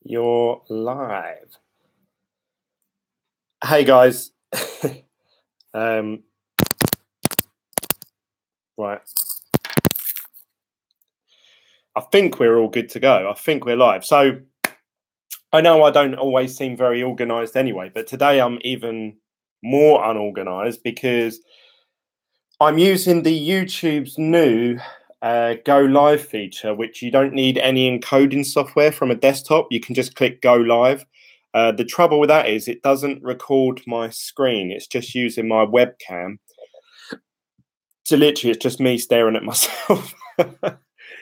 You're live. Hey guys. Right. I think we're all good to go. I think we're live. So I know I don't always seem very organized anyway, but today I'm even more unorganized because I'm using the YouTube's new go live feature, which you don't need any encoding software from a desktop. You can just click go live. The trouble with that is it doesn't record my screen. It's just using my webcam. So literally, it's just me staring at myself.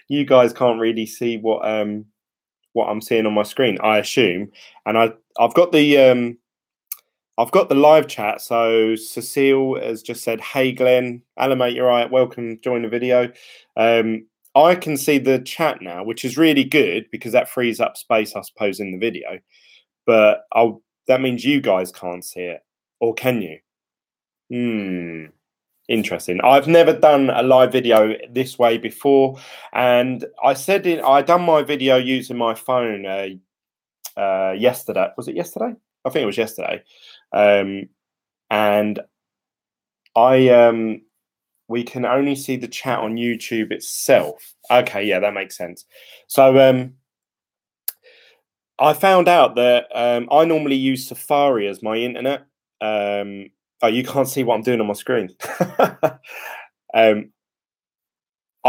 You guys can't really see what I'm seeing on my screen, I assume. And I've got the live chat. So Cecile has just said, "Hey Glenn, hello mate, you're right. Welcome, join the video." I can see the chat now, which is really good because that frees up space, I suppose, in the video. But that means you guys can't see it, or can you? Interesting. I've never done a live video this way before, and I done my video using my phone yesterday. Was it yesterday? I think it was yesterday. And we can only see the chat on YouTube itself. Okay, yeah, that makes sense. So I found out that I normally use Safari as my internet. Oh, you can't see what I'm doing on my screen. I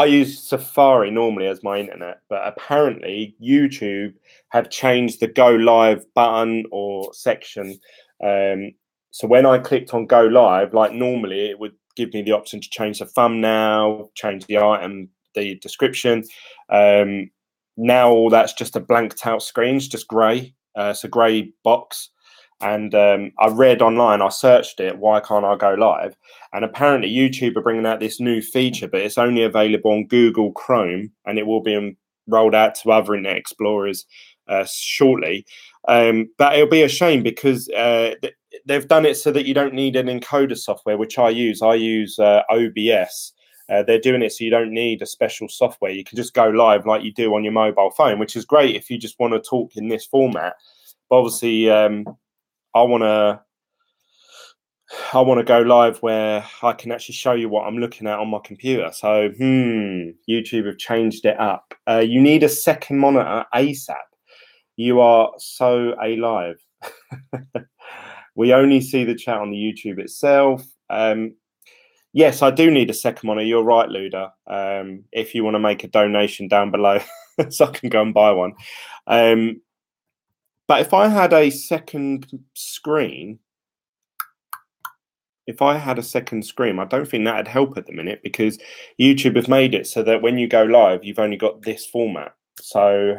use Safari normally as my internet, but apparently YouTube have changed the go live button or section. So when I clicked on go live, like normally it would give me the option to change the thumbnail, change the item, the description. Now all that's just a blanked out screen, it's just grey. It's a grey box. And I read online, I searched it, why can't I go live? And apparently YouTube are bringing out this new feature, but it's only available on Google Chrome, and it will be rolled out to other internet explorers shortly. But it'll be a shame because they've done it so that you don't need an encoder software, which I use. I use OBS. They're doing it so you don't need a special software. You can just go live like you do on your mobile phone, which is great if you just want to talk in this format. But obviously, I want to go live where I can actually show you what I'm looking at on my computer. So, YouTube have changed it up. You need a second monitor ASAP. You are so alive. We only see the chat on the YouTube itself. Yes, I do need a second monitor. You're right, Luda. If you want to make a donation down below, so I can go and buy one. But if I had a second screen, I don't think that'd help at the minute because YouTube have made it so that when you go live, you've only got this format. So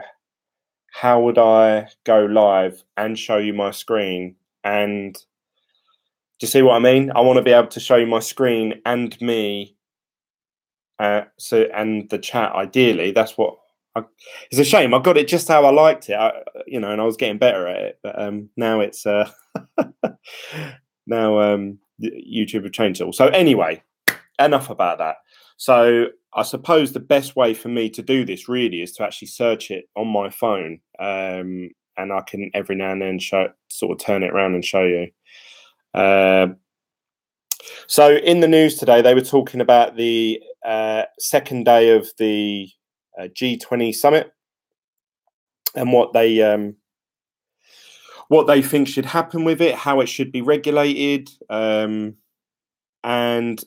how would I go live and show you my screen? And do you see what I mean? I want to be able to show you my screen and me. And the chat, ideally. That's what. It's a shame. I got it just how I liked it, and I was getting better at it. But now it's YouTube have changed it all. So anyway, enough about that. So I suppose the best way for me to do this really is to actually search it on my phone, and I can every now and then sort of turn it around and show you. So in the news today, they were talking about the second day of the G20 summit and what they think should happen with it, how it should be regulated, and in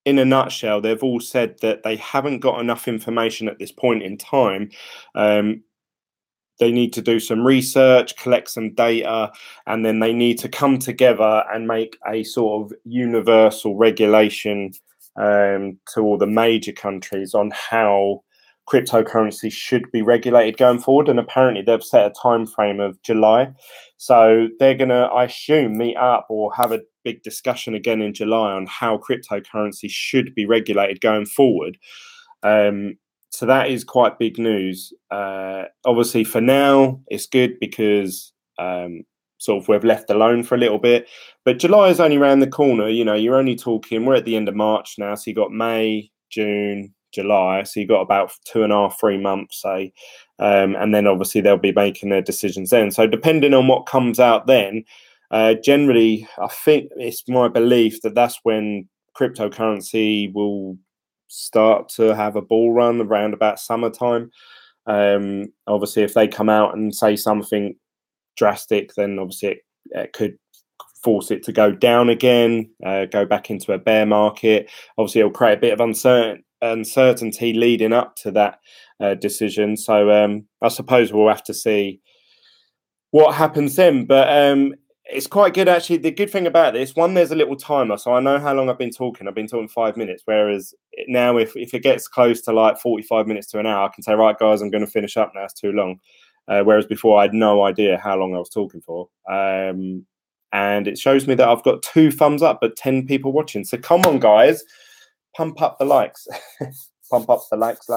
a nutshell, they've all said that they haven't got enough information at this point in time. They need to do some research, collect some data, and then they need to come together and make a sort of universal regulation to all the major countries on how cryptocurrency should be regulated going forward. And apparently they've set a time frame of July. So they're going to, I assume, meet up or have a big discussion again in July on how cryptocurrency should be regulated going forward. So that is quite big news. Obviously, for now, it's good because sort of we're left alone for a little bit. But July is only around the corner. You're only talking, we're at the end of March now. So you've got May, June, July. So you've got about 2.5, 3 months, say. And then obviously they'll be making their decisions then. So depending on what comes out then, generally, I think it's my belief that that's when cryptocurrency will start to have a bull run around about summertime. Obviously, if they come out and say something drastic, then obviously it could force it to go down again, go back into a bear market. Obviously, it'll create a bit of uncertainty leading up to that decision. So I suppose we'll have to see what happens then. But it's quite good, actually. The good thing about this, one, there's a little timer, so I know how long I've been talking. I've been talking 5 minutes, whereas now if it gets close to like 45 minutes to an hour, I can say, right, guys, I'm going to finish up now. It's too long. Whereas before, I had no idea how long I was talking for. And it shows me that I've got 2 thumbs up, but 10 people watching. So come on, guys, pump up the likes. Pump up the likes.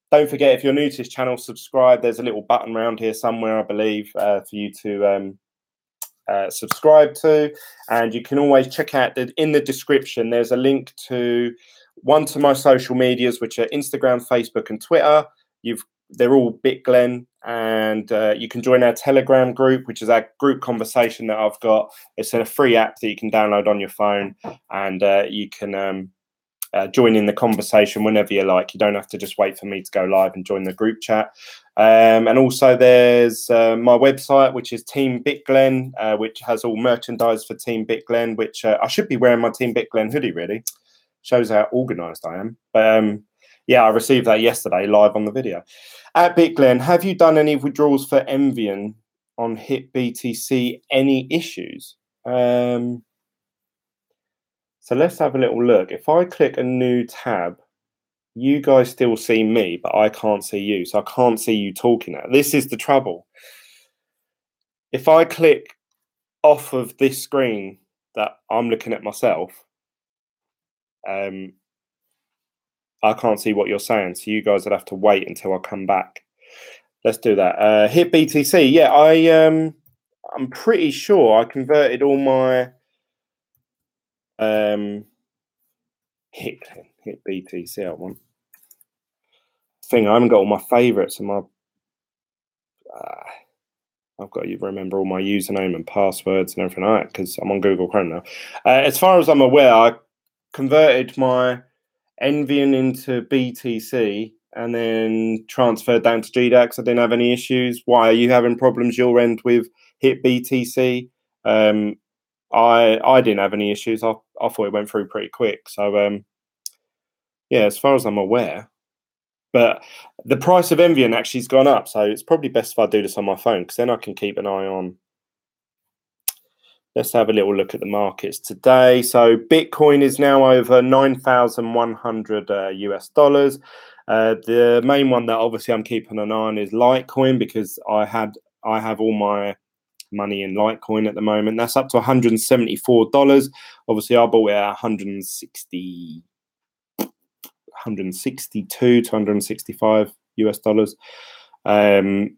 Don't forget, if you're new to this channel, subscribe. There's a little button around here somewhere, I believe, for you to subscribe to. And you can always check out in the description, there's a link to my social medias, which are Instagram, Facebook, and Twitter. They're all BitGlen, and you can join our Telegram group, which is our group conversation that I've got. It's a free app that you can download on your phone, and you can join in the conversation whenever you like. You don't have to just wait for me to go live and join the group chat. And also there's my website, which is Team BitGlen, which has all merchandise for Team BitGlen, which I should be wearing my Team BitGlen hoodie, really. Shows how organised I am. But yeah, I received that yesterday live on the video. At BitGlen, have you done any withdrawals for Envian on HitBTC? Any issues? So let's have a little look. If I click a new tab, you guys still see me, but I can't see you. So I can't see you talking now. This is the trouble. If I click off of this screen that I'm looking at myself, I can't see what you're saying. So you guys would have to wait until I come back. Let's do that. HitBTC. Yeah, I'm pretty sure I converted all my HitBTC. I want. I haven't got all my favorites and my. I've got to remember all my username and passwords and everything like that because I'm on Google Chrome now. As far as I'm aware, I converted my Envian into BTC and then transferred down to GDAX. I didn't have any issues. Why are you having problems your end with HitBTC? I didn't have any issues. I thought it went through pretty quick. So yeah, as far as I'm aware. But the price of Envian actually has gone up, so it's probably best if I do this on my phone because then I can keep an eye on. Let's have a little look at the markets today. So Bitcoin is now over 9,100 US dollars. The main one that obviously I'm keeping an eye on is Litecoin because I have all my money in Litecoin at the moment. That's up to $174. Obviously, I bought it at 162 to 165 US dollars. And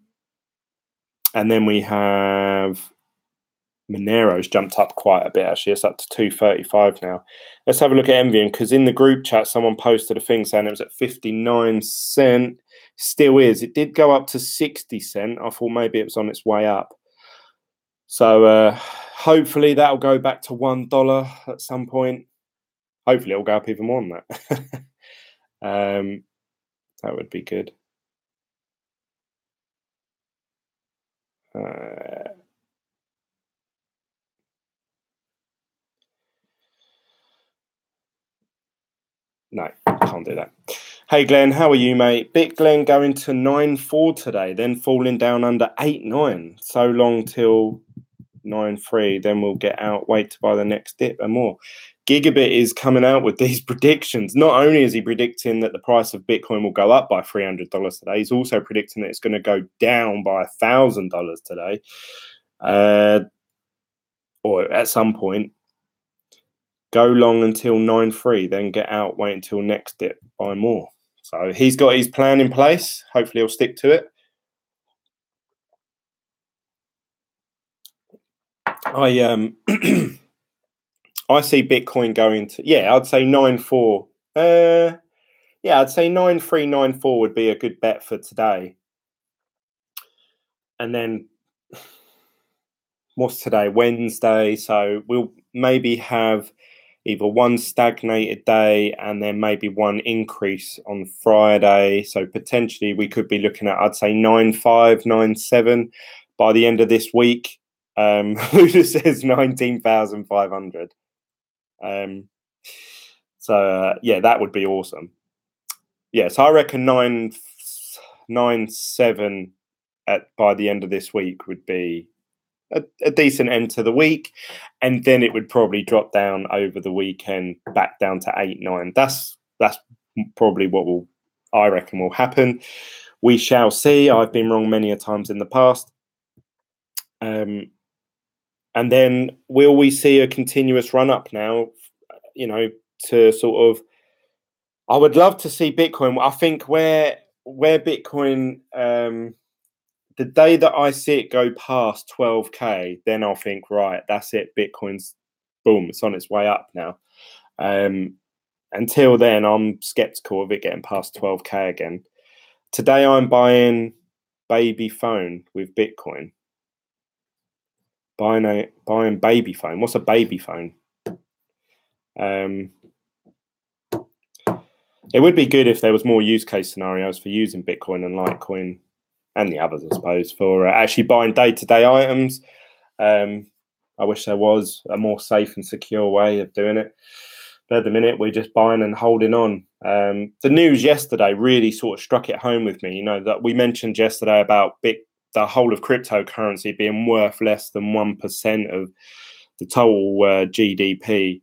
then we have Monero's jumped up quite a bit, actually. It's up to 235 now. Let's have a look at Envian, because in the group chat, someone posted a thing saying it was at 59 cents. Still is. It did go up to 60 cents. I thought maybe it was on its way up. So hopefully that'll go back to $1 at some point. Hopefully it'll go up even more than that. That would be good. No, can't do that. Hey, Glenn, how are you, mate? BitGlen going to 9.4 today, then falling down under 8.9. So long till 9.3, then we'll get out, wait to buy the next dip and more. Gigabit is coming out with these predictions. Not only is he predicting that the price of Bitcoin will go up by $300 today, he's also predicting that it's going to go down by $1,000 today. Or at some point. Go long until 9.3, then get out, wait until next dip, buy more. So he's got his plan in place. Hopefully he'll stick to it. I see Bitcoin going to, yeah, I'd say 9.4 Yeah, I'd say 9394 would be a good bet for today. And then what's today? Wednesday. So we'll maybe have either one stagnated day and then maybe one increase on Friday. So potentially we could be looking at, I'd say 95, 97 by the end of this week. Who just says 19,500? Yeah, that would be awesome. Yeah, so I reckon 997 by the end of this week would be a decent end to the week, and then it would probably drop down over the weekend back down to 8-9. That's probably what I reckon will happen. We shall see. I've been wrong many a times in the past. And then will we see a continuous run up now? You know, to sort of, I would love to see Bitcoin. I think where Bitcoin, the day that I see it go past 12K, then I'll think, right, that's it. Bitcoin's boom, it's on its way up now. Until then, I'm skeptical of it getting past 12K again. Today, I'm buying baby phone with Bitcoin. Buying baby phone. What's a baby phone? It would be good if there was more use case scenarios for using Bitcoin and Litecoin and the others, I suppose, for actually buying day-to-day items. I wish there was a more safe and secure way of doing it. But at the minute, we're just buying and holding on. The news yesterday really sort of struck it home with me. You know, that we mentioned yesterday about the whole of cryptocurrency being worth less than 1% of the total GDP.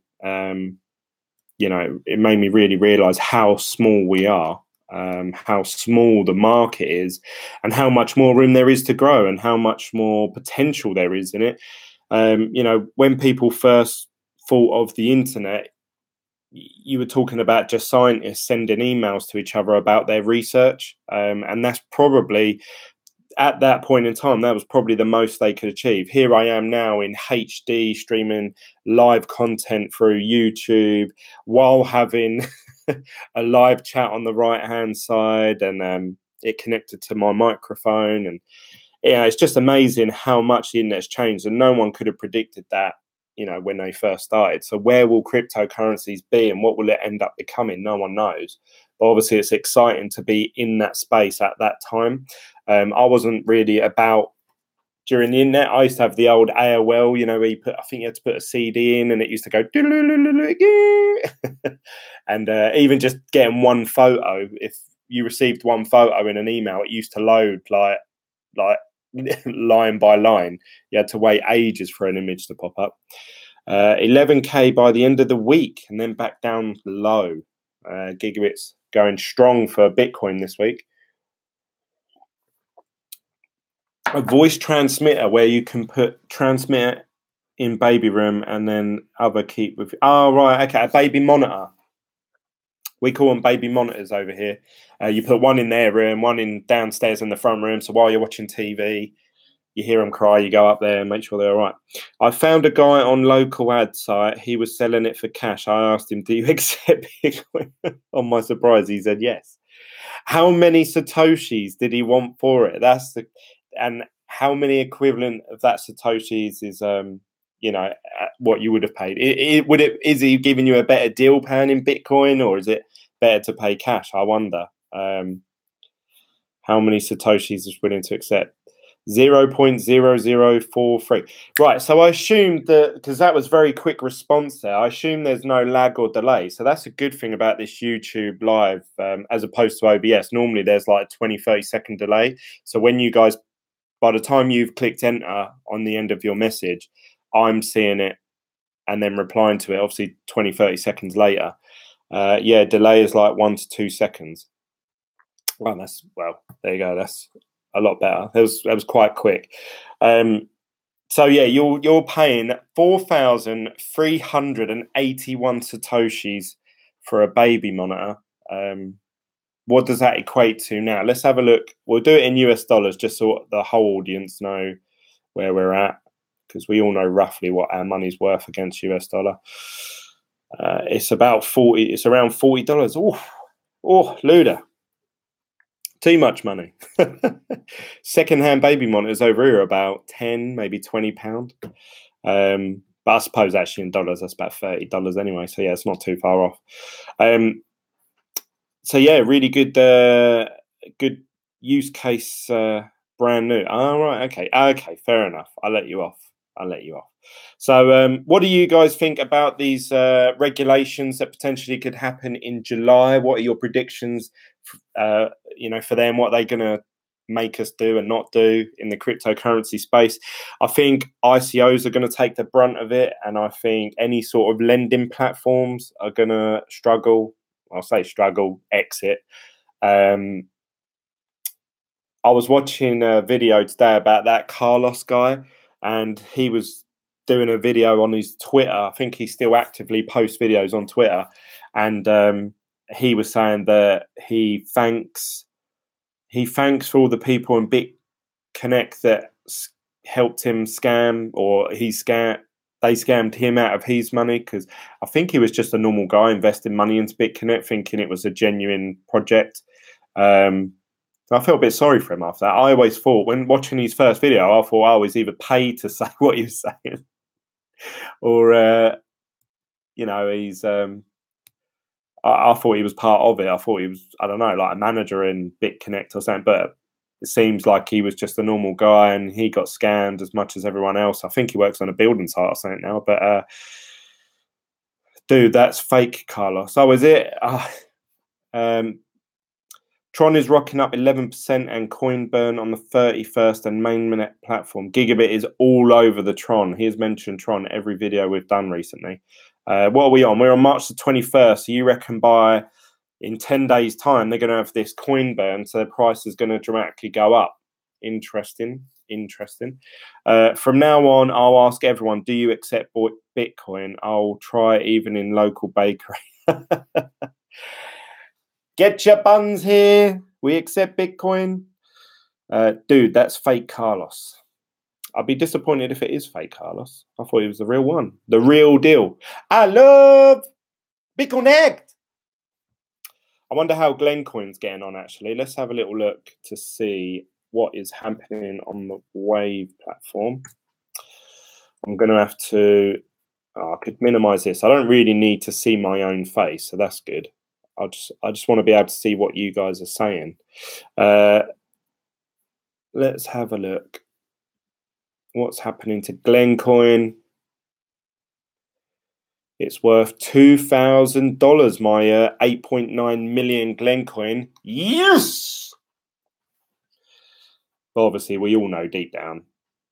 You know, it made me really realize how small we are, how small the market is, and how much more room there is to grow and how much more potential there is in it. You know, when people first thought of the internet, you were talking about just scientists sending emails to each other about their research. And that's probably, at that point in time, that was probably the most they could achieve. Here I am now in HD streaming live content through YouTube while having a live chat on the right hand side, and it connected to my microphone. And yeah, it's just amazing how much the internet's changed, and no one could have predicted that, you know, when they first started. So where will cryptocurrencies be and what will it end up becoming? No one knows. But obviously it's exciting to be in that space at that time. I wasn't really about during the internet. I used to have the old AOL, you know, where I think you had to put a CD in and it used to go and even just getting one photo, if you received one photo in an email, it used to load like line by line. You had to wait ages for an image to pop up. 11K by the end of the week, and then back down low. Gigabits going strong for Bitcoin this week. A voice transmitter where you can put transmitter in baby room and then other keep with. Oh, right. Okay. A baby monitor. We call them baby monitors over here. You put one in their room, one in downstairs in the front room. So while you're watching TV, you hear them cry, you go up there and make sure they're all right. I found a guy on local ad site. He was selling it for cash. I asked him, do you accept Bitcoin? On my surprise, he said yes. How many Satoshis did he want for it? And how many equivalent of that Satoshis is, you know, what you would have paid? Is he giving you a better deal paying in Bitcoin, or is it better to pay cash? I wonder. How many Satoshis is willing to accept? 0.0043. Right, so I assumed that, because that was very quick response there, I assume there's no lag or delay. So that's a good thing about this YouTube live, as opposed to OBS. Normally there's like a 20-30 second delay. So when you guys, by the time you've clicked enter on the end of your message, I'm seeing it and then replying to it, obviously 20-30 seconds later. Yeah, delay is like 1 to 2 seconds. Well, there you go. That's a lot better. That was quite quick. So yeah, you're paying 4,381 Satoshis for a baby monitor. What does that equate to now? Let's have a look. We'll do it in US dollars just so the whole audience know where we're at, because we all know roughly what our money's worth against US dollar. It's about 40. It's around $40. Oh, Luda. Too much money. Second-hand baby monitors over here are about 10, maybe £20. But I suppose actually in dollars, that's about $30 anyway. So yeah, it's not too far off. So yeah, really good, good use case, brand new. Oh, right, okay, fair enough. I'll let you off. So, what do you guys think about these regulations that potentially could happen in July? What are your predictions? For them, what are they going to make us do and not do in the cryptocurrency space? I think ICOs are going to take the brunt of it, and I think any sort of lending platforms are going to struggle. I'll say struggle, exit. I was watching a video today about that Carlos guy, and he was doing a video on his Twitter. I think he still actively posts videos on Twitter, and he was saying that he thanks for all the people in BitConnect that helped him scam, or they scammed him out of his money, because I think he was just a normal guy investing money into BitConnect, thinking it was a genuine project. I felt a bit sorry for him after that. I always thought, when watching his first video, I thought I was either paid to say what he was saying, or he's. I thought he was part of it. I thought he was, I don't know, like a manager in BitConnect or something. But it seems like he was just a normal guy, and he got scammed as much as everyone else. I think he works on a building site or something now. But dude, that's fake, Carlos. Oh, is it? Tron is rocking up 11% and coin burn on the 31st and mainnet platform. Gigabit is all over the Tron. He has mentioned Tron every video we've done recently. What are we on? We're on March the 21st. So you reckon in 10 days' time, they're going to have this coin burn, so the price is going to dramatically go up. Interesting. From now on, I'll ask everyone, do you accept Bitcoin? I'll try even in local bakery. Get your buns here. We accept Bitcoin. Dude, that's fake Carlos. I'd be disappointed if it is fake Carlos. I thought he was the real one. The real deal. I love BitConnect. I wonder how Glencoin's getting on, actually. Let's have a little look to see what is happening on the Wave platform. I'm going to have to... I could minimize this. I don't really need to see my own face, so that's good. I just want to be able to see what you guys are saying. Let's have a look. What's happening to Glencoin? It's worth $2,000. My 8.9 million Glencoin. Yes. But obviously, we all know deep down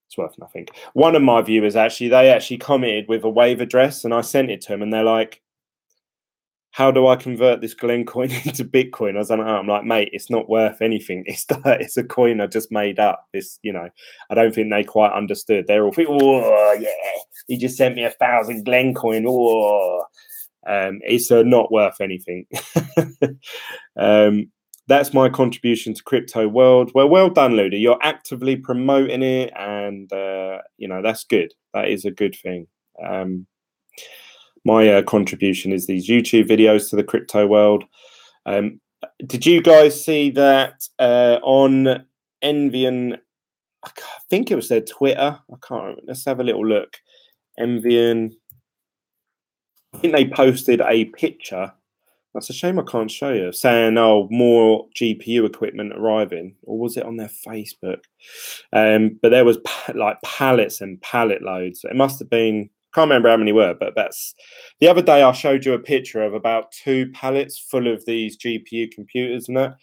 it's worth nothing. One of my viewers they actually commented with a Wave address, and I sent it to them, and they're like, how do I convert this Glencoin into Bitcoin? I was like, I'm like, mate, it's not worth anything. It's a coin I just made up. I don't think they quite understood. They're all thinking, oh, yeah, he just sent me 1,000 Glencoin. Oh, it's not worth anything. That's my contribution to crypto world. Well done, Luda. You're actively promoting it, and that's good. That is a good thing. My contribution is these YouTube videos to the crypto world. Did you guys see that on Envian? I think it was their Twitter. I can't remember. Let's have a little look. Envian. I think they posted a picture. That's a shame I can't show you. Saying, oh, more GPU equipment arriving. Or was it on their Facebook? But there was like pallets and pallet loads. It must have been... Can't remember how many were, but that's the other day I showed you a picture of about 2 pallets full of these GPU computers and that.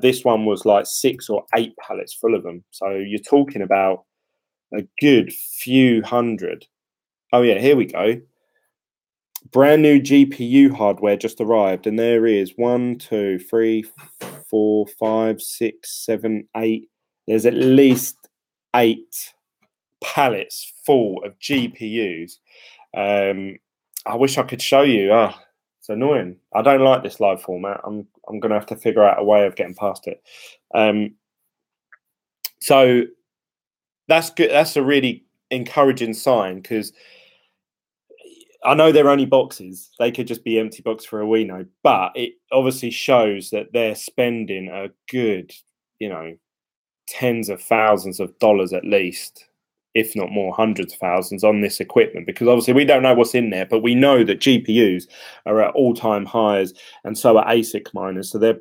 This one was like 6 or 8 pallets full of them. So you're talking about a good few hundred. Oh yeah, here we go. Brand new GPU hardware just arrived, and there is 1, 2, 3, 4, 5, 6, 7, 8. There's at least 8 pallets full of GPUs. I wish I could show you. It's annoying. I don't like this live format. I'm going to have to figure out a way of getting past it. So that's good. That's a really encouraging sign, because I know they're only boxes. They could just be empty boxes for all we know. But it obviously shows that they're spending a good, you know, tens of thousands of dollars at least, if not more, hundreds of thousands on this equipment, because obviously we don't know what's in there, but we know that GPUs are at all-time highs, and so are ASIC miners. So they're,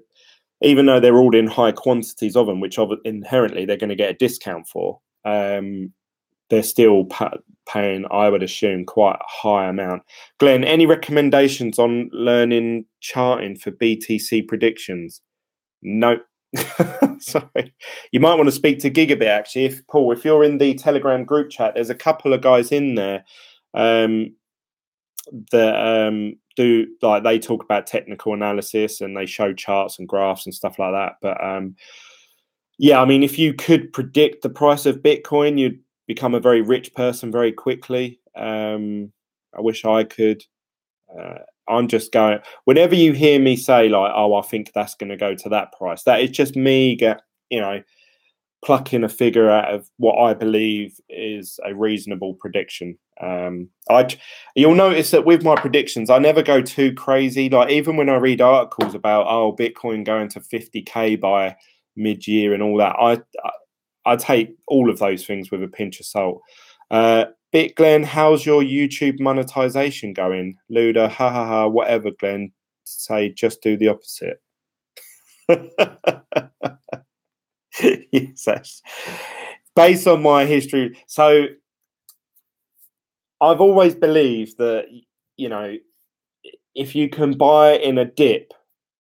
even though they're all in high quantities of them, which inherently they're going to get a discount for, they're still paying, I would assume, quite a high amount. Glenn, any recommendations on learning charting for BTC predictions? No. Sorry. You might want to speak to Gigabit, actually. If Paul, if you're in the Telegram group chat, there's a couple of guys in there that do, like, they talk about technical analysis and they show charts and graphs and stuff like that. But yeah, I mean, if you could predict the price of Bitcoin, you'd become a very rich person very quickly. I wish I could. I'm just going, whenever you hear me say like, oh, I think that's going to go to that price, that is just me plucking a figure out of what I believe is a reasonable prediction. You'll notice that with my predictions, I never go too crazy. Like, even when I read articles about, oh, Bitcoin going to 50K by mid-year and all that, I take all of those things with a pinch of salt. Glenn, how's your YouTube monetization going? Luda, ha ha ha, whatever, Glenn. Say, just do the opposite. Yes, based on my history. So I've always believed that, you know, if you can buy in a dip,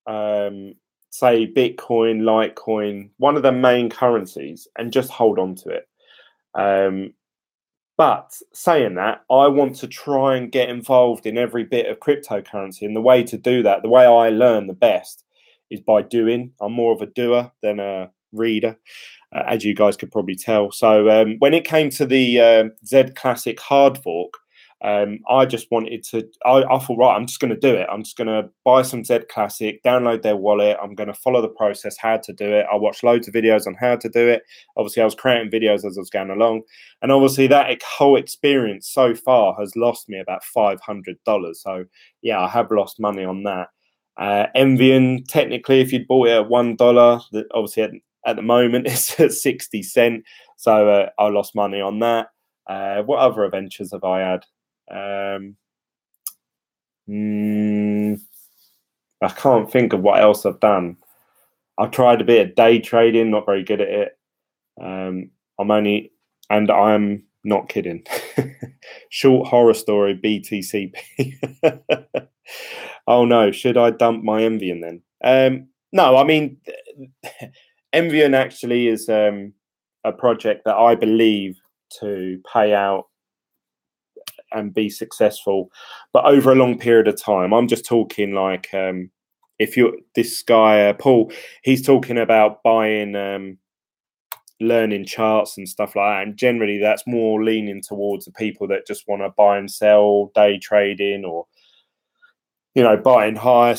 say Bitcoin, Litecoin, one of the main currencies, and just hold on to it. But saying that, I want to try and get involved in every bit of cryptocurrency. And the way to do that, the way I learn the best, is by doing. I'm more of a doer than a reader, as you guys could probably tell. So when it came to the Z Classic hard fork, I just wanted to, I thought, right, I'm just going to do it. I'm just going to buy some Z Classic, download their wallet. I'm going to follow the process, how to do it. I watched loads of videos on how to do it. Obviously, I was creating videos as I was going along. And obviously, that whole experience so far has lost me about $500. So, yeah, I have lost money on that. Envian, technically, if you'd bought it at $1, obviously at the moment it's at 60 cents. So I lost money on that. What other adventures have I had? I can't think of what else I've done. I've tried a bit of day trading, not very good at it. I'm not kidding. Short horror story, BTCP. Oh no, should I dump my Envian then? No, I mean, Envian actually is a project that I believe to pay out and be successful, but over a long period of time. I'm just talking like, if you're this guy, Paul, he's talking about buying, learning charts and stuff like that. And generally that's more leaning towards the people that just want to buy and sell, day trading, or, you know, buying high,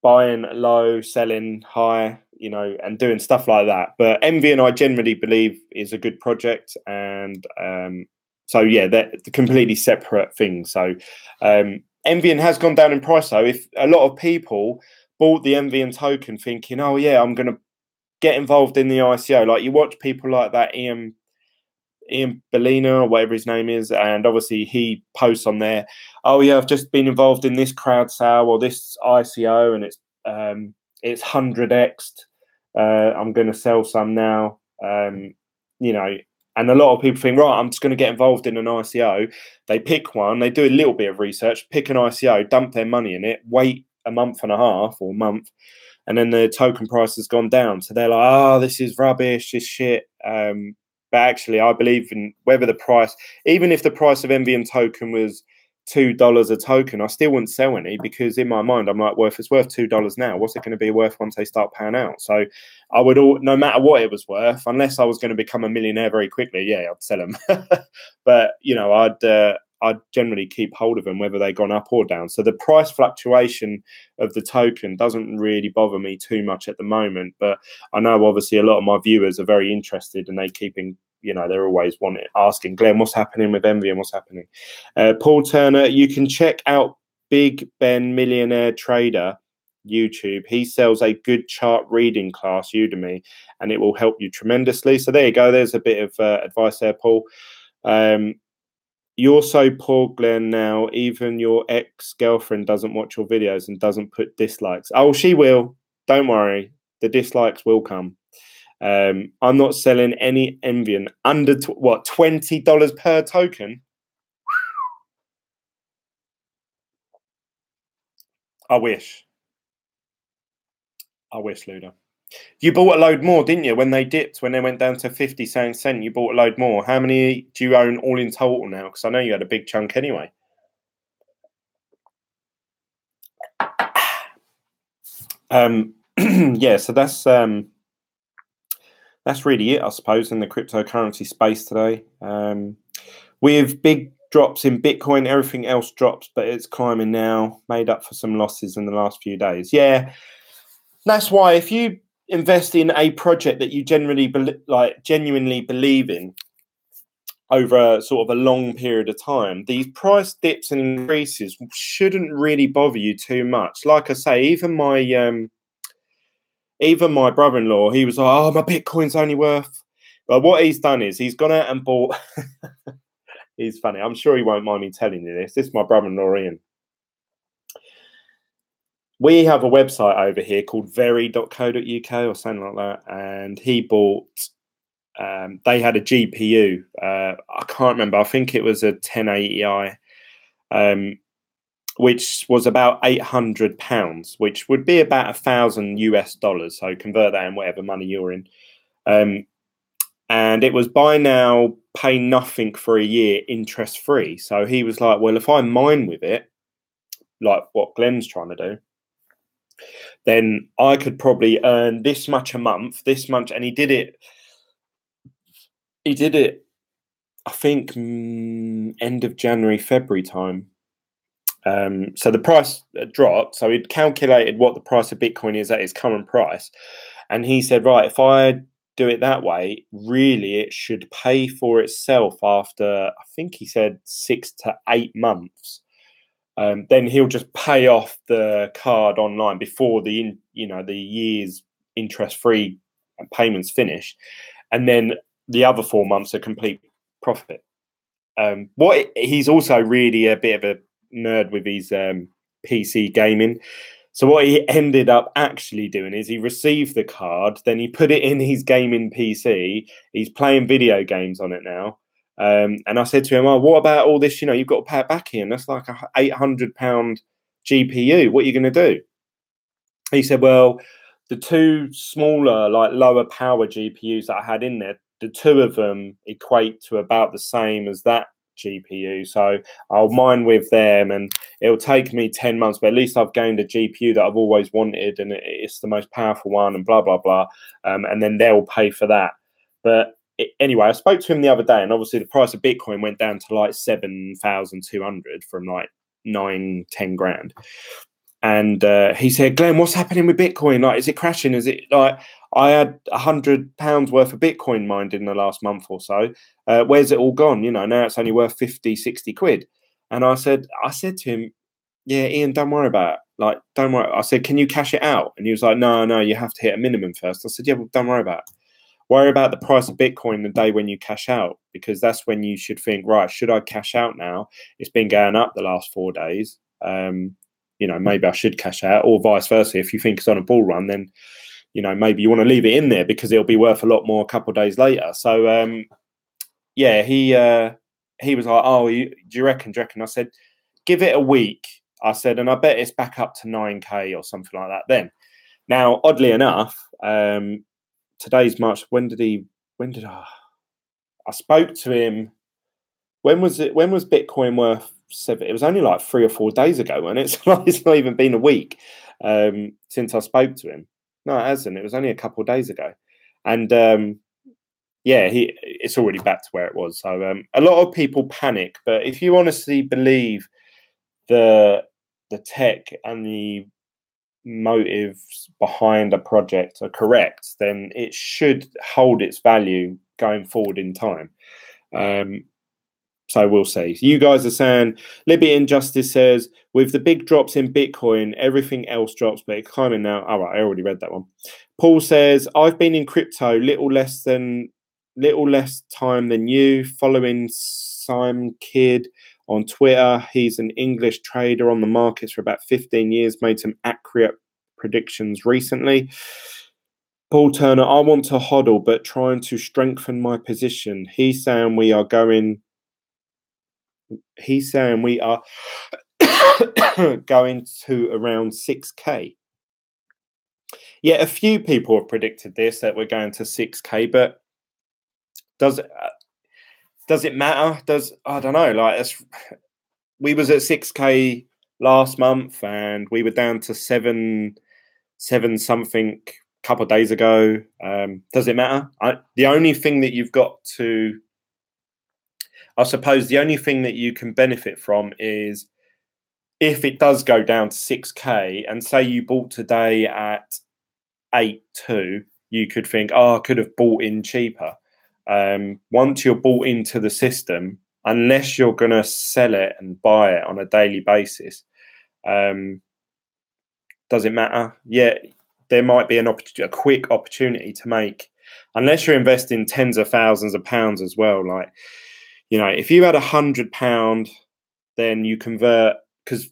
buying low, selling high, you know, and doing stuff like that. But Envian, I generally believe, is a good project. And, so yeah, they're completely separate things. So Envian has gone down in price though. If a lot of people bought the Envian token thinking, oh yeah, I'm going to get involved in the ICO, like you watch people like that, Ian Bellina or whatever his name is, and obviously he posts on there, oh yeah, I've just been involved in this crowd sale or this ICO, and it's 100x'd. I'm going to sell some now, you know. And a lot of people think, right, I'm just going to get involved in an ICO. They pick one, they do a little bit of research, pick an ICO, dump their money in it, wait a month and a half or a month, and then the token price has gone down. So they're like, oh, this is rubbish, this shit. But actually, I believe in whether the price, even if the price of Envian token was $2 a token, I still wouldn't sell any, because in my mind, I'm like, well, if it's worth $2 now, what's it going to be worth once they start paying out? So I would, no matter what it was worth, unless I was going to become a millionaire very quickly, yeah, I'd sell them. But, you know, I'd generally keep hold of them, whether they've gone up or down. So the price fluctuation of the token doesn't really bother me too much at the moment. But I know obviously a lot of my viewers are very interested and they keep they're always asking, Glenn, what's happening with Envy and what's happening? Paul Turner, you can check out Big Ben Millionaire Trader YouTube. He sells a good chart reading class, Udemy, and it will help you tremendously. So there you go. There's a bit of advice there, Paul. You're so poor, Glenn, now. Even your ex-girlfriend doesn't watch your videos and doesn't put dislikes. Oh, she will. Don't worry. The dislikes will come. I'm not selling any Envian under, $20 per token? I wish. I wish, Luda. You bought a load more, didn't you? When they dipped, when they went down to 50 cents, you bought a load more. How many do you own all in total now? Because I know you had a big chunk anyway. Yeah, so that's really it, I suppose, in the cryptocurrency space today. With big drops in Bitcoin, everything else drops, but it's climbing now, made up for some losses in the last few days. Yeah, that's why if you invest in a project that you genuinely believe in over sort of a long period of time, these price dips and increases shouldn't really bother you too much. Like I say, even my brother-in-law, he was like, oh, my Bitcoin's only worth. But what he's done is he's gone out and bought. He's funny. I'm sure he won't mind me telling you this. This is my brother-in-law, Ian. We have a website over here called very.co.uk or something like that. And he bought, they had a GPU. I can't remember. I think it was a 1080i, which was about £800, which would be about $1,000 US. So convert that in whatever money you're in. And it was buy now, pay nothing for a year, interest free. So he was like, well, if I mine with it, like what Glenn's trying to do, then I could probably earn this much a month, this much. And he did it, I think, end of January, February time. So the price dropped. So he'd calculated what the price of Bitcoin is at its current price. And he said, right, if I do it that way, really it should pay for itself after, I think he said 6 to 8 months. Then he'll just pay off the card online before the year's interest-free payments finish, and then the other 4 months are complete profit. He's also really a bit of a nerd with his PC gaming. So what he ended up actually doing is he received the card, then he put it in his gaming PC. He's playing video games on it now. And I said to him, oh, what about all this? You've got to pay it back in. That's like a £800 GPU. What are you going to do? He said, well, the two smaller, like lower power GPUs that I had in there, the two of them equate to about the same as that GPU. So I'll mine with them and it'll take me 10 months, but at least I've gained a GPU that I've always wanted and it's the most powerful one and blah, blah, blah. And then they'll pay for that. But anyway, I spoke to him the other day and obviously the price of Bitcoin went down to like 7,200 from like 9-10 grand. And he said, Glenn, what's happening with Bitcoin? Like, is it crashing? Is it like I had £100 worth of Bitcoin mined in the last month or so? Where's it all gone? Now it's only worth 50, 60 quid. And I said to him, yeah, Ian, don't worry about it. Like, don't worry. I said, can you cash it out? And he was like, no, you have to hit a minimum first. I said, yeah, well, don't worry about it. Worry about the price of Bitcoin the day when you cash out, because that's when you should think, right, should I cash out now? It's been going up the last 4 days. Maybe I should cash out, or vice versa. If you think it's on a bull run, then, maybe you want to leave it in there because it'll be worth a lot more a couple of days later. So, yeah, he was like, oh, do you reckon? I said, give it a week. I said, and I bet it's back up to 9K or something like that then. Now, oddly enough, today's March. I spoke to him. When was Bitcoin worth 7? It was only like 3 or 4 days ago, wasn't it? It's not even been a week since I spoke to him. No, it hasn't. It was only a couple of days ago. And yeah, it's already back to where it was. So a lot of people panic, but if you honestly believe the tech and the motives behind a project are correct, then it should hold its value going forward in time. So we'll see. You guys are saying, Libby Injustice says, with the big drops in Bitcoin, everything else drops, but it's climbing now. All right, I already read that one. Paul says, I've been in crypto little less time than you, following Simon Kidd on Twitter. He's an English trader on the markets for about 15 years, made some accurate predictions recently. Paul Turner, I want to hodl, but trying to strengthen my position. He's saying we are going going to around 6K. Yeah, a few people have predicted this, that we're going to 6K, but does it matter? I don't know. Like, we was at 6K last month, and we were down to seven something a couple of days ago. Does it matter? The only thing that you've got to, I suppose, the only thing that you can benefit from is if it does go down to 6K, and say you bought today at 8.2, you could think, oh, I could have bought in cheaper. Once you're bought into the system, unless you're going to sell it and buy it on a daily basis, does it matter? Yeah, there might be a quick opportunity to make, unless you're investing tens of thousands of pounds as well. Like, you know, if you had £100, then you convert, because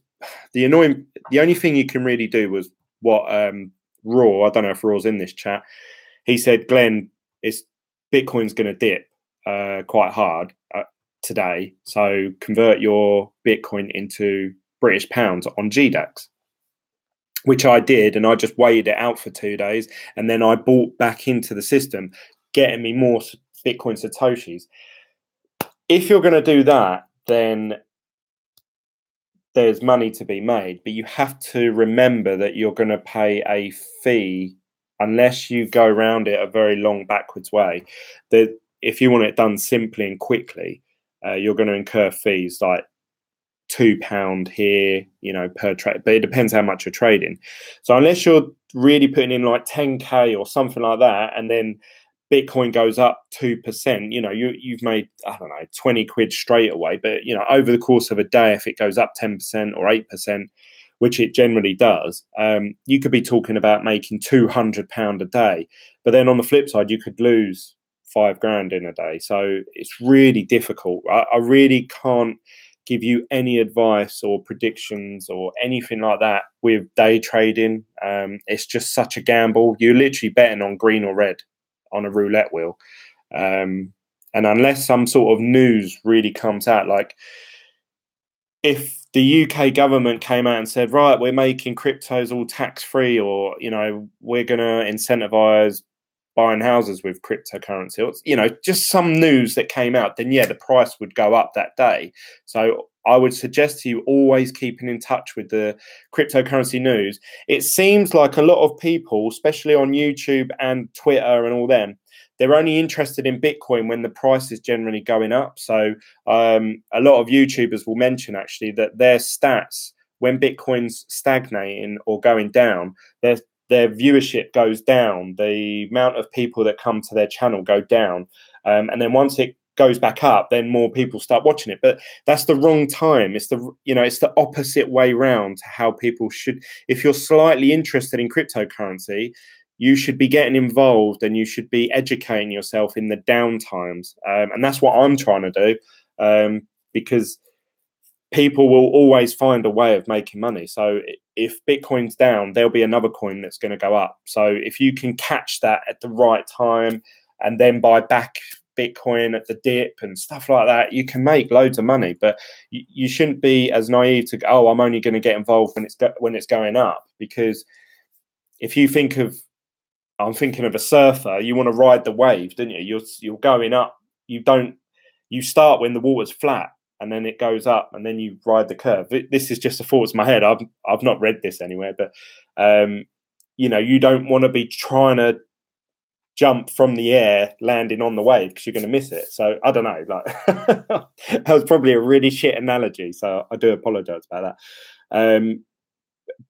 the only thing you can really do was what Raw, I don't know if Raw's in this chat, he said, Glenn, Bitcoin's going to dip quite hard today, so convert your Bitcoin into British pounds on GDAX, which I did, and I just waited it out for 2 days, and then I bought back into the system, getting me more Bitcoin Satoshis. If you're going to do that, then there's money to be made, but you have to remember that you're going to pay a fee unless you go around it a very long backwards way. That if you want it done simply and quickly, you're going to incur fees like £2 here, you know, per trade, but it depends how much you're trading. So unless you're really putting in like 10K or something like that, and then Bitcoin goes up 2%, you know, you've made, I don't know, 20 quid straight away. But, you know, over the course of a day, if it goes up 10% or 8%, which it generally does, you could be talking about making £200 a day. But then on the flip side, you could lose 5 grand in a day. So it's really difficult. I really can't give you any advice or predictions or anything like that with day trading. It's just such a gamble. You're literally betting on green or red on a roulette wheel. And unless some sort of news really comes out, like if the UK government came out and said, right, we're making cryptos all tax-free, or, you know, we're going to incentivize buying houses with cryptocurrency, or, you know, just some news that came out, then yeah, the price would go up that day. So I would suggest to you always keeping in touch with the cryptocurrency news. It seems like a lot of people, especially on YouTube and Twitter and all them, they're only interested in Bitcoin when the price is generally going up. So a lot of YouTubers will mention actually that their stats, when Bitcoin's stagnating or going down, their viewership goes down. The amount of people that come to their channel go down. And then once it goes back up, then more people start watching it. But that's the wrong time. It's the opposite way round to how people should. If you're slightly interested in cryptocurrency, you should be getting involved and you should be educating yourself in the down times. And that's what I'm trying to do, because people will always find a way of making money. So if Bitcoin's down, there'll be another coin that's going to go up. So if you can catch that at the right time and then buy back Bitcoin at the dip and stuff like that, you can make loads of money. But you shouldn't be as naive to go, oh, I'm only going to get involved when it's going up. Because if you think of, I'm thinking of a surfer, you want to ride the wave, don't you? You're going up. You start when the water's flat, and then it goes up, and then you ride the curve. This is just a thought in my head. I've not read this anywhere, but you know, you don't want to be trying to jump from the air, landing on the wave, because you're going to miss it. So I don't know. Like that was probably a really shit analogy, so I do apologise about that.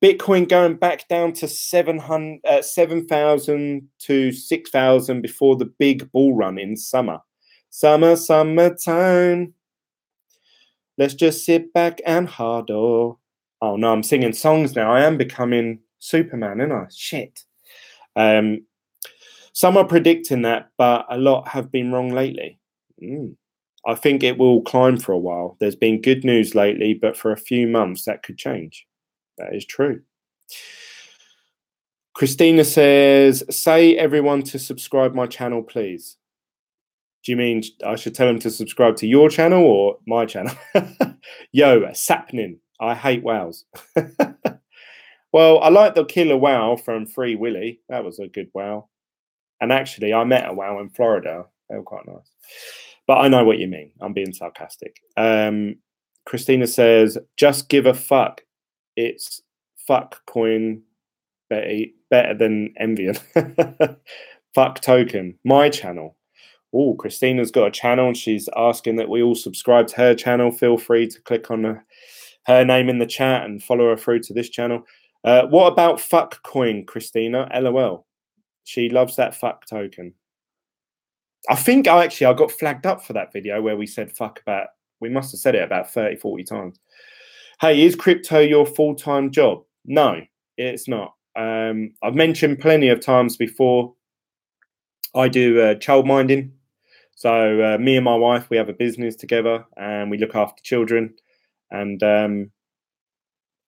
Bitcoin going back down to 7,000 to 6,000 before the big bull run in summer. Summertime. Let's just sit back and huddle. Oh no, I'm singing songs now. I am becoming Superman, aren't I? Shit. Some are predicting that, but a lot have been wrong lately. I think it will climb for a while. There's been good news lately, but for a few months that could change. That is true. Christina says, say everyone to subscribe my channel, please. Do you mean I should tell them to subscribe to your channel or my channel? Yo, sapnin. I hate wows. Well, I like the killer wow from Free Willy. That was a good wow. And actually, I met a wow in Florida. They were quite nice. But I know what you mean. I'm being sarcastic. Christina says, just give a fuck. It's fuck coin better than Envian. Fuck token. My channel. Oh, Christina's got a channel and she's asking that we all subscribe to her channel. Feel free to click on her name in the chat and follow her through to this channel. What about fuck coin, Christina? LOL. She loves that fuck token. I think I got flagged up for that video where we said fuck about, we must have said it about 30, 40 times. Hey, is crypto your full-time job? No, it's not. I've mentioned plenty of times before, I do child minding. So me and my wife, we have a business together and we look after children. And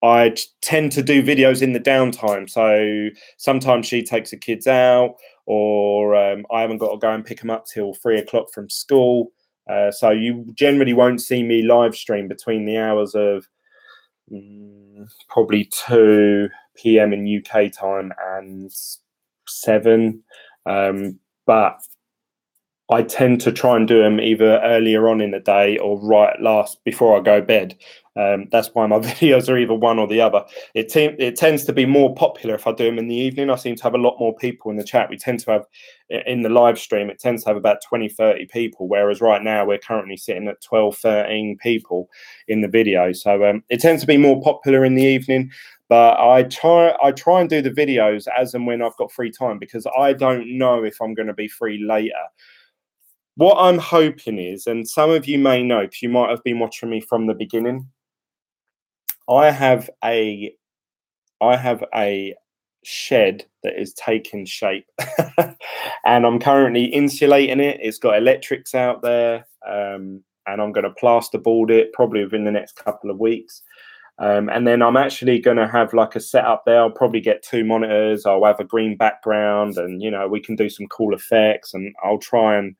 I tend to do videos in the downtime. So sometimes she takes the kids out, or I haven't got to go and pick them up till 3 o'clock from school. So you generally won't see me live stream between the hours of probably 2 p.m. in UK time and 7. But I tend to try and do them either earlier on in the day or right last before I go to bed. That's why my videos are either one or the other. It tends to be more popular if I do them in the evening. I seem to have a lot more people in the chat. We tend to have, in the live stream, it tends to have about 20, 30 people, whereas right now we're currently sitting at 12, 13 people in the video. So it tends to be more popular in the evening. But I try and do the videos as and when I've got free time, because I don't know if I'm going to be free later. What I'm hoping is, and some of you may know because you might have been watching me from the beginning, I have a shed that is taking shape and I'm currently insulating it. It's got electrics out there, and I'm going to plasterboard it probably within the next couple of weeks. And then I'm actually going to have like a setup there. I'll probably get 2 monitors. I'll have a green background, and we can do some cool effects, and I'll try and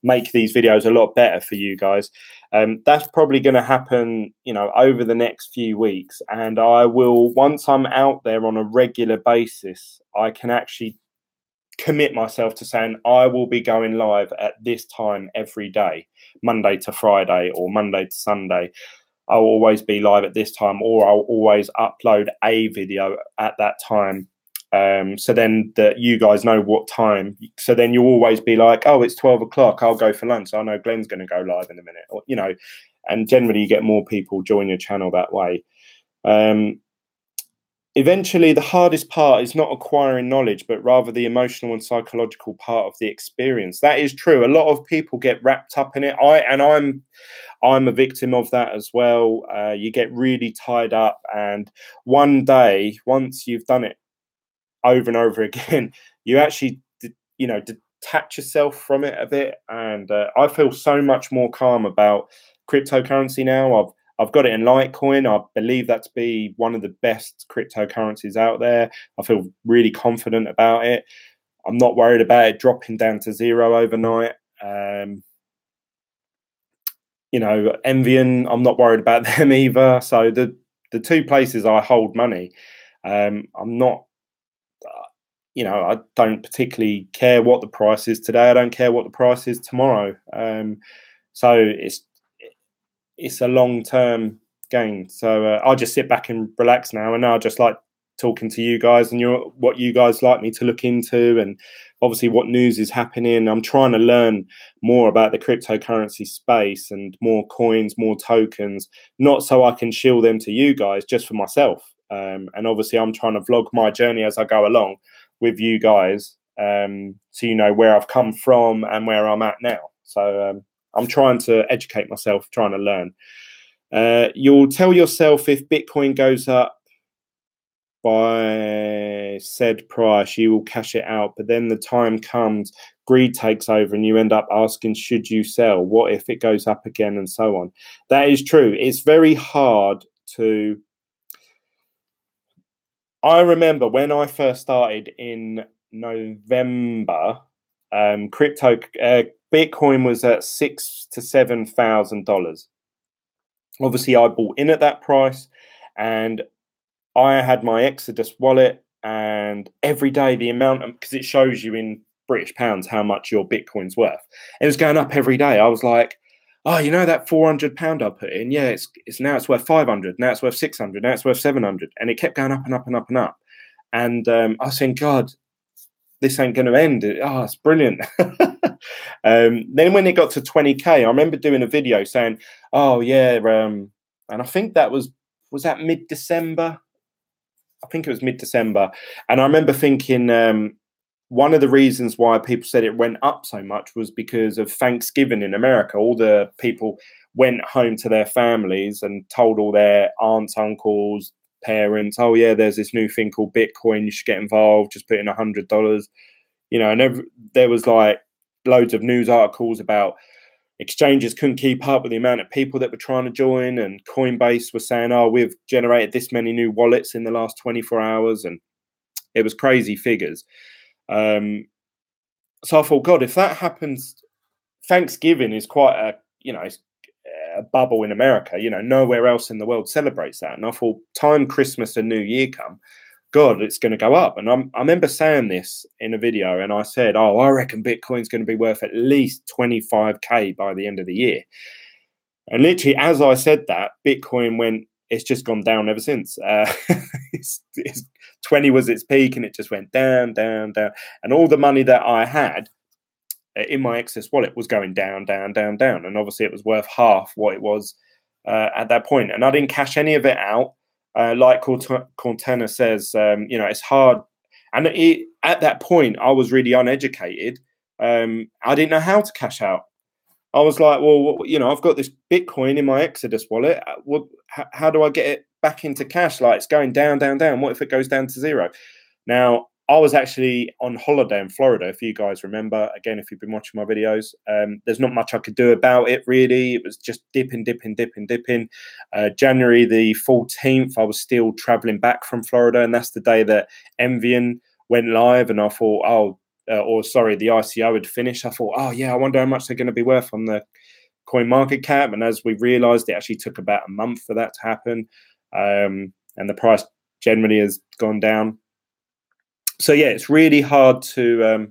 make these videos a lot better for you guys. That's probably going to happen, over the next few weeks. And I will, once I'm out there on a regular basis, I can actually commit myself to saying I will be going live at this time every day, Monday to Friday or Monday to Sunday. I'll always be live at this time, or I'll always upload a video at that time. So then that you guys know what time. So then you'll always be like, oh, it's 12 o'clock. I'll go for lunch. I know Glenn's going to go live in a minute. Or, and generally you get more people join your channel that way. Eventually, the hardest part is not acquiring knowledge, but rather the emotional and psychological part of the experience. That is true. A lot of people get wrapped up in it. I'm a victim of that as well. You get really tied up, and one day, once you've done it over and over again, you actually, detach yourself from it a bit. And I feel so much more calm about cryptocurrency now. I've got it in Litecoin. I believe that to be one of the best cryptocurrencies out there. I feel really confident about it. I'm not worried about it dropping down to 0 overnight. Envian, I'm not worried about them either. So the 2 places I hold money, I'm not, I don't particularly care what the price is today. I don't care what the price is tomorrow. So it's a long-term gain. So I'll just sit back and relax now, and I just like talking to you guys and what you guys like me to look into, and obviously what news is happening. I'm trying to learn more about the cryptocurrency space and more coins, more tokens, not so I can shill them to you guys, just for myself. And obviously I'm trying to vlog my journey as I go along with you guys, so you know where I've come from and where I'm at now. So I'm trying to educate myself, trying to learn. You'll tell yourself if Bitcoin goes up by said price, you will cash it out. But then the time comes, greed takes over, and you end up asking, should you sell? What if it goes up again, and so on? That is true. It's very hard to... I remember when I first started in November, Bitcoin was at $6,000 to $7,000. Obviously, I bought in at that price, and I had my Exodus wallet, and every day the amount, because it shows you in British pounds how much your Bitcoin's worth, it was going up every day. I was like, oh, you know that £400 I put in? Yeah, it's now it's worth 500. Now it's worth 600. Now it's worth 700, and it kept going up and up and up and up. And I was saying, God, this ain't going to end. Oh, it's brilliant. Then when it got to 20k, I remember doing a video saying, oh yeah, and I think that was that mid-December? I think it was mid-December. And I remember thinking, one of the reasons why people said it went up so much was because of Thanksgiving in America. All the people went home to their families and told all their aunts, uncles, parents, oh yeah, there's this new thing called Bitcoin, you should get involved, just put in $100. You know, and there was like loads of news articles about exchanges couldn't keep up with the amount of people that were trying to join, and Coinbase was saying, oh, we've generated this many new wallets in the last 24 hours, and it was crazy figures. So I thought, God, if that happens, Thanksgiving is quite a, you know, a bubble in America. You know, nowhere else in the world celebrates that. And I thought, time Christmas and New Year come, God, it's going to go up. And I remember saying this in a video, and I said, oh, I reckon Bitcoin's going to be worth at least 25k by the end of the year. And literally, as I said that, Bitcoin went, it's just gone down ever since. It's 20 was its peak, and it just went down, down, down. And all the money that I had in my Excess wallet was going down, down, down, down. And obviously it was worth half what it was at that point. And I didn't cash any of it out. Like Cortana says, you know, it's hard. And at that point, I was really uneducated. I didn't know how to cash out. I was like, well, you know, I've got this Bitcoin in my Exodus wallet. How do I get it back into cash? Like, it's going down, down, down. What if it goes down to zero? Now, I was actually on holiday in Florida, if you guys remember. Again, if you've been watching my videos, there's not much I could do about it, really. It was just dipping, dipping, dipping, dipping. January the 14th, I was still traveling back from Florida, and that's the day that Envian went live. And I thought, oh, the ICO had finished. I thought, oh, yeah, I wonder how much they're going to be worth on the coin market cap. And as we realized, it actually took about a month for that to happen. And the price generally has gone down. So, yeah, it's really hard to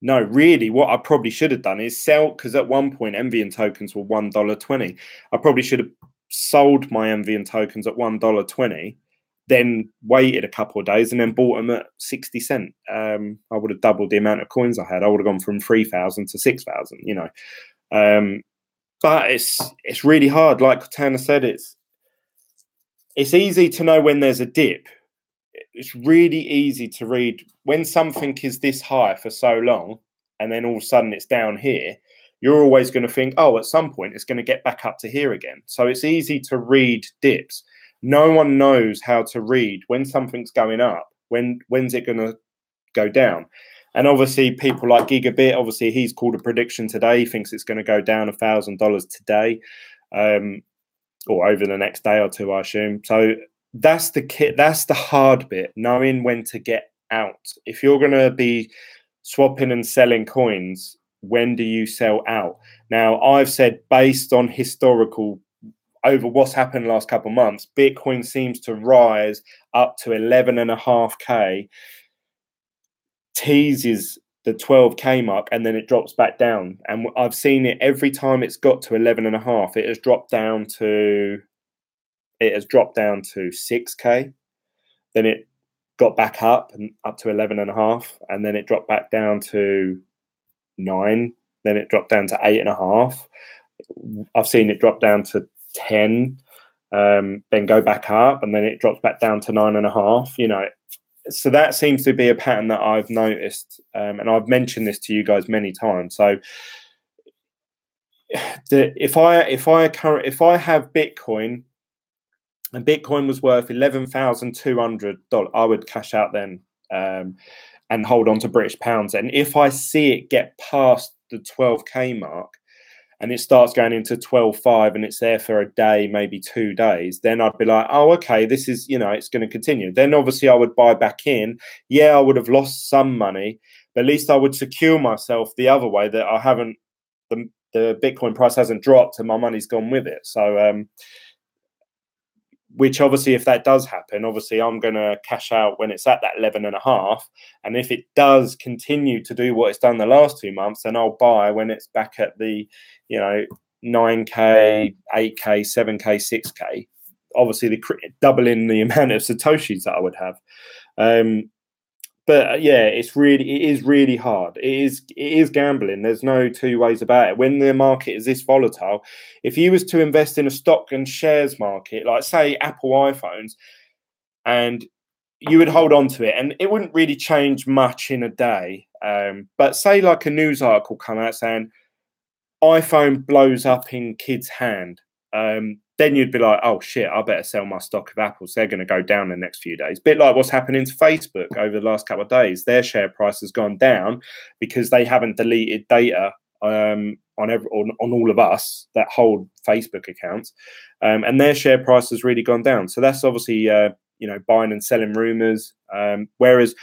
know. Really, what I probably should have done is sell, because at one point, Envian tokens were $1.20. I probably should have sold my Envian tokens at $1.20, then waited a couple of days and then bought them at 60 cents. I would have doubled the amount of coins I had. I would have gone from 3,000 to 6,000, you know. But it's really hard. Like Tana said, it's easy to know when there's a dip. It's really easy to read when something is this high for so long and then all of a sudden it's down here. You're always going to think, oh, at some point it's going to get back up to here again. So it's easy to read dips. No one knows how to read when something's going up. When's it going to go down? And obviously people like Gigabit, obviously he's called a prediction today. He thinks it's going to go down $1,000 today, or over the next day or two, I assume. So that's the hard bit, knowing when to get out. If you're going to be swapping and selling coins, when do you sell out? Now, I've said, based on historical, over what's happened the last couple of months, Bitcoin seems to rise up to 11.5k, teases the 12k mark, and then it drops back down. And I've seen it every time it's got to 11.5, it has dropped down to 6k. Then it got back up and up to 11.5, and then it dropped back down to 9. Then it dropped down to 8.5. I've seen it drop down to 10. then go back up, and then it drops back down to 9.5. You know, so that seems to be a pattern that I've noticed, and I've mentioned this to you guys many times. So if I have Bitcoin, and Bitcoin was worth $11,200, I would cash out then, and hold on to British pounds. And if I see it get past the 12K mark, and it starts going into 12.5, and it's there for a day, maybe 2 days, then I'd be like, oh, okay, this is, you know, it's going to continue. Then obviously I would buy back in. Yeah, I would have lost some money, but at least I would secure myself the other way, that I haven't, the Bitcoin price hasn't dropped and my money's gone with it. So, which obviously, if that does happen, obviously I'm going to cash out when it's at that 11.5. And if it does continue to do what it's done the last 2 months, then I'll buy when it's back at the, you know, 9K, 8K, 7K, 6K. Obviously, doubling the amount of Satoshis that I would have. But yeah, it is really hard. It is gambling. There's no two ways about it. When the market is this volatile, if you was to invest in a stock and shares market, like say Apple iPhones, and you would hold on to it, and it wouldn't really change much in a day. But say like a news article come out saying iPhone blows up in kid's hand, then you'd be like, oh shit, I better sell my stock of Apples. They're going to go down the next few days. Bit like what's happening to Facebook over the last couple of days. Their share price has gone down because they haven't deleted data on all of us that hold Facebook accounts, and their share price has really gone down. So that's obviously you know, buying and selling rumors. Whereas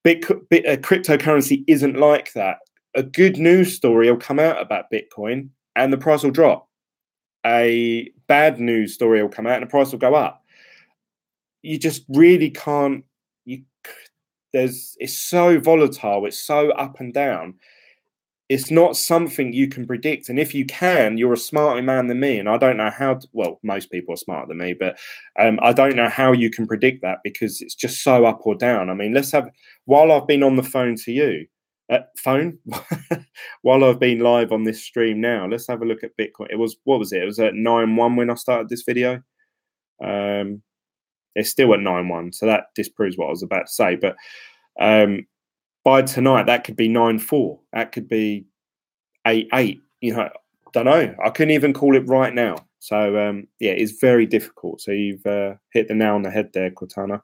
cryptocurrency isn't like that. A good news story will come out about Bitcoin and the price will drop. A bad news story will come out and the price will go up. You just really can't. It's so volatile. It's so up and down. It's not something you can predict. And if you can, you're a smarter man than me. And I don't know how. Well, most people are smarter than me, but I don't know how you can predict that, because it's just so up or down. I mean, while I've been on the phone to you. While I've been live on this stream now, let's have a look at Bitcoin. It was, what was it? It was at 9.1 when I started this video. It's still at 9.1, so that disproves what I was about to say. But by tonight, that could be 9.4. That could be 8.8. You know, don't know. I couldn't even call it right now. So yeah, it's very difficult. So you've hit the nail on the head there, Cortana.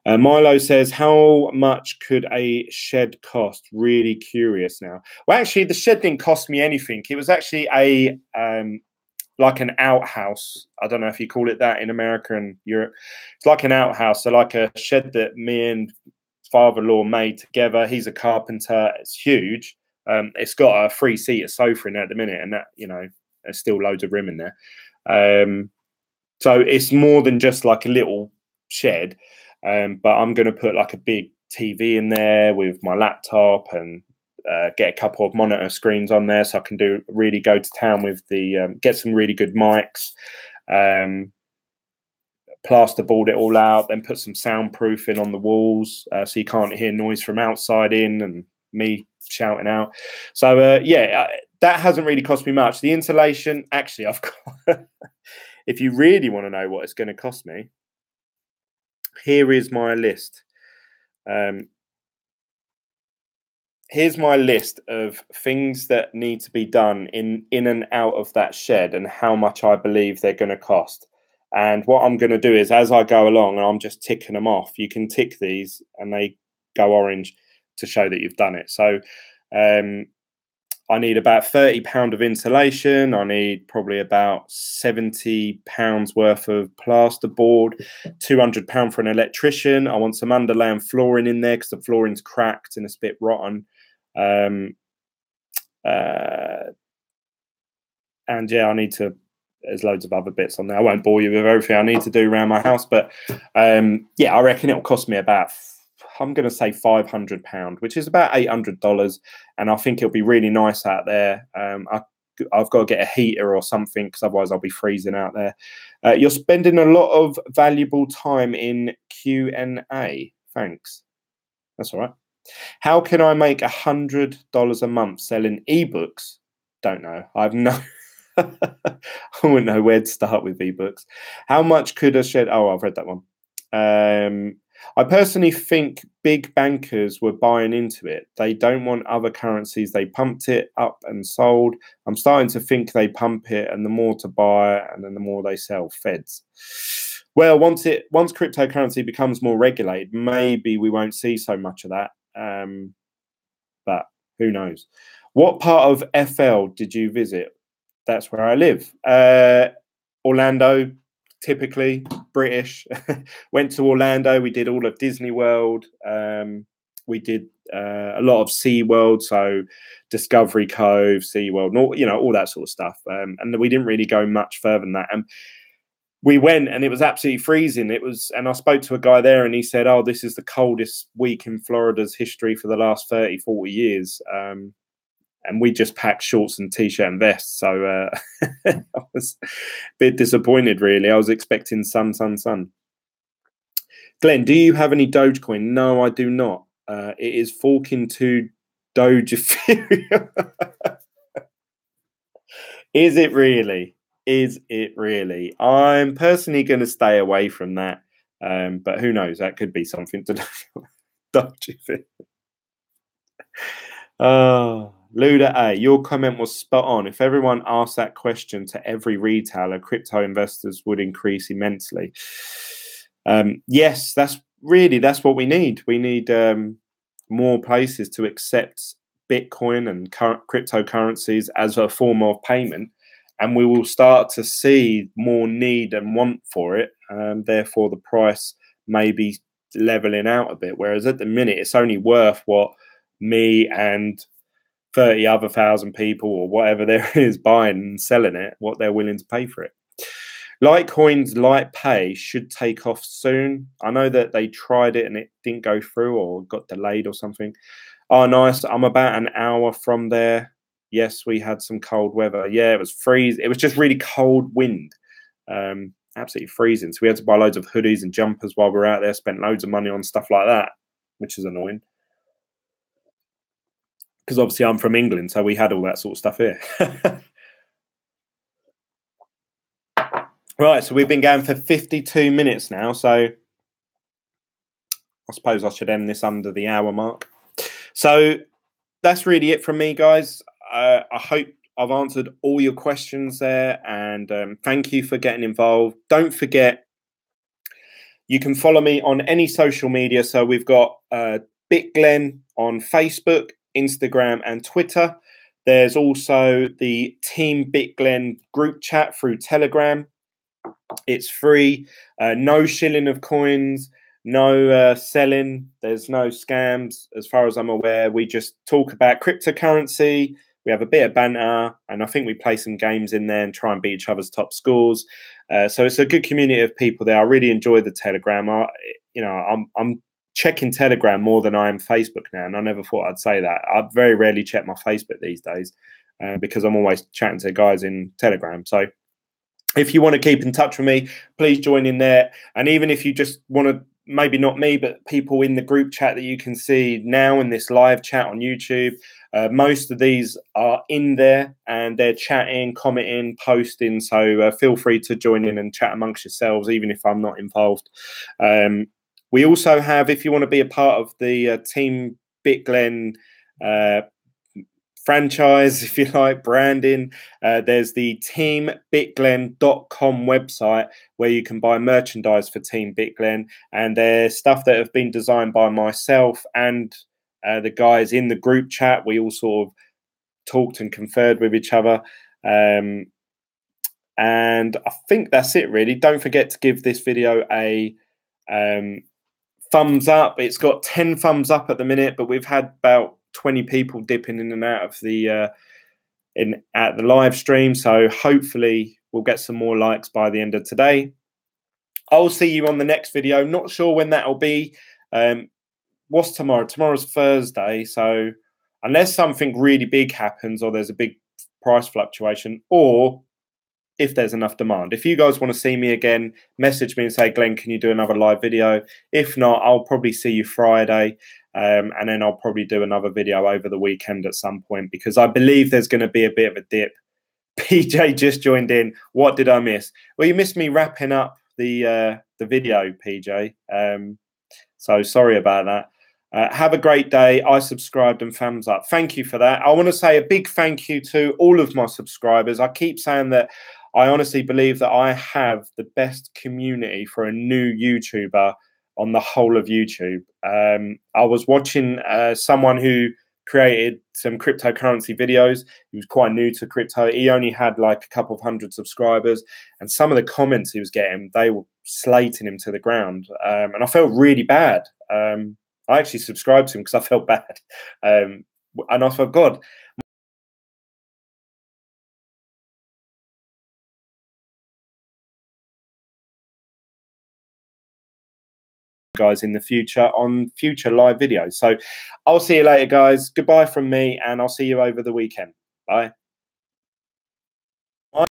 Milo says, how much could a shed cost? Really curious now. Well, actually, the shed didn't cost me anything. It was actually a like an outhouse. I don't know if you call it that in America and Europe. It's like an outhouse, so like a shed that me and father-in-law made together. He's a carpenter. It's huge. It's got a 3-seater sofa in there at the minute, and that, you know, there's still loads of room in there. So it's more than just like a little shed. But I'm going to put like a big TV in there with my laptop, and get a couple of monitor screens on there, so I can really go to town with the get some really good mics, plasterboard it all out, then put some soundproofing on the walls, so you can't hear noise from outside in and me shouting out. So yeah, that hasn't really cost me much. The insulation, actually, I've got. If you really want to know what it's going to cost me, here is my list. Here's my list of things that need to be done in and out of that shed, and how much I believe they're going to cost. And what I'm going to do is, as I go along, and I'm just ticking them off. You can tick these and they go orange to show that you've done it. So I need about £30 of insulation. I need probably about £70 worth of plasterboard, £200 for an electrician. I want some underlaying flooring in there because the flooring's cracked and it's a bit rotten. And yeah, I need to. There's loads of other bits on there. I won't bore you with everything I need to do around my house, but yeah, I reckon it'll cost me about, I'm going to say £500, which is about $800, and I think it'll be really nice out there. I've got to get a heater or something, because otherwise I'll be freezing out there. You're spending a lot of valuable time in Q&A. Thanks. That's all right. How can I make $100 a month selling ebooks? Don't know. I wouldn't know where to start with ebooks. How much could a shed? Oh, I've read that one. I personally think big bankers were buying into it. They don't want other currencies. They pumped it up and sold. I'm starting to think they pump it, and the more to buy, and then the more they sell. Feds. Well, once cryptocurrency becomes more regulated, maybe we won't see so much of that. But who knows? What part of FL did you visit? That's where I live. Orlando, typically British. Went to Orlando. We did all of Disney World. We did a lot of Sea World, so Discovery Cove, Sea World, all that sort of stuff. And we didn't really go much further than that. And we went, and it was absolutely freezing. And I spoke to a guy there, and he said, "Oh, this is the coldest week in Florida's history for the last 30, 40 years." And we just packed shorts and t-shirt and vests. So I was a bit disappointed, really. I was expecting sun. Glenn, do you have any Dogecoin? No, I do not. It is forking to Doge Ethereum. Is it really? Is it really? I'm personally going to stay away from that. But who knows? That could be something to do with Doge Ethereum. Luda A, your comment was spot on. If everyone asked that question to every retailer, crypto investors would increase immensely. Yes, that's what we need. We need more places to accept Bitcoin and cryptocurrencies as a form of payment, and we will start to see more need and want for it. Therefore, the price may be leveling out a bit. Whereas at the minute, it's only worth what me and 30 other thousand people or whatever there is buying and selling it, what they're willing to pay for it. Litecoin's Light Pay should take off soon. I know that they tried it and it didn't go through or got delayed or something. Oh, nice. I'm about an hour from there. Yes, we had some cold weather. Yeah, it was freezing. It was just really cold wind. Absolutely freezing. So we had to buy loads of hoodies and jumpers while we were out there, spent loads of money on stuff like that, which is annoying. Because obviously I'm from England, so we had all that sort of stuff here. Right, so we've been going for 52 minutes now, so I suppose I should end this under the hour mark. So that's really it from me, guys. I hope I've answered all your questions there, and thank you for getting involved. Don't forget, you can follow me on any social media. So we've got BitGlen on Facebook, Instagram, and Twitter. There's also the Team BitGlen group chat through Telegram. It's free. No shilling of coins, no selling. There's no scams as far as I'm aware. We just talk about cryptocurrency. We have a bit of banter, and I think we play some games in there and try and beat each other's top scores. So it's a good community of people there. I really enjoy the Telegram. I'm checking Telegram more than I am Facebook now, and I never thought I'd say that. I very rarely check my Facebook these days because I'm always chatting to guys in Telegram. So if you want to keep in touch with me, please join in there. And even if you just want to, maybe not me, but people in the group chat that you can see now in this live chat on YouTube, most of these are in there and they're chatting, commenting, posting. So feel free to join in and chat amongst yourselves, even if I'm not involved. We also have, if you want to be a part of the Team BitGlen franchise, if you like, branding, there's the teambitglen.com website where you can buy merchandise for Team BitGlen, and there's stuff that have been designed by myself and the guys in the group chat. We all sort of talked and conferred with each other, and I think that's it really. Don't forget to give this video a thumbs up. It's got 10 thumbs up at the minute, but we've had about 20 people dipping in and out of the at the live stream, so hopefully we'll get some more likes by the end of today. I'll see you on the next video. Not sure when that'll be. What's tomorrow? Tomorrow's Thursday, so unless something really big happens or there's a big price fluctuation, or if there's enough demand. If you guys want to see me again, message me and say, Glenn, can you do another live video? If not, I'll probably see you Friday. And then I'll probably do another video over the weekend at some point, because I believe there's going to be a bit of a dip PJ just joined in. What did I miss? Well, you missed me wrapping up the video, PJ. So sorry about that. Have a great day. I subscribed and thumbs up. Thank you for that. I want to say a big thank you to all of my subscribers. I keep saying that I honestly believe that I have the best community for a new YouTuber on the whole of YouTube. I was watching someone who created some cryptocurrency videos. He was quite new to crypto. He only had like a couple of hundred subscribers, and some of the comments he was getting, they were slating him to the ground. And I felt really bad. I actually subscribed to him because I felt bad. And I thought, God, guys, in the future on future live videos. So I'll see you later, guys. Goodbye from me, and I'll see you over the weekend. Bye.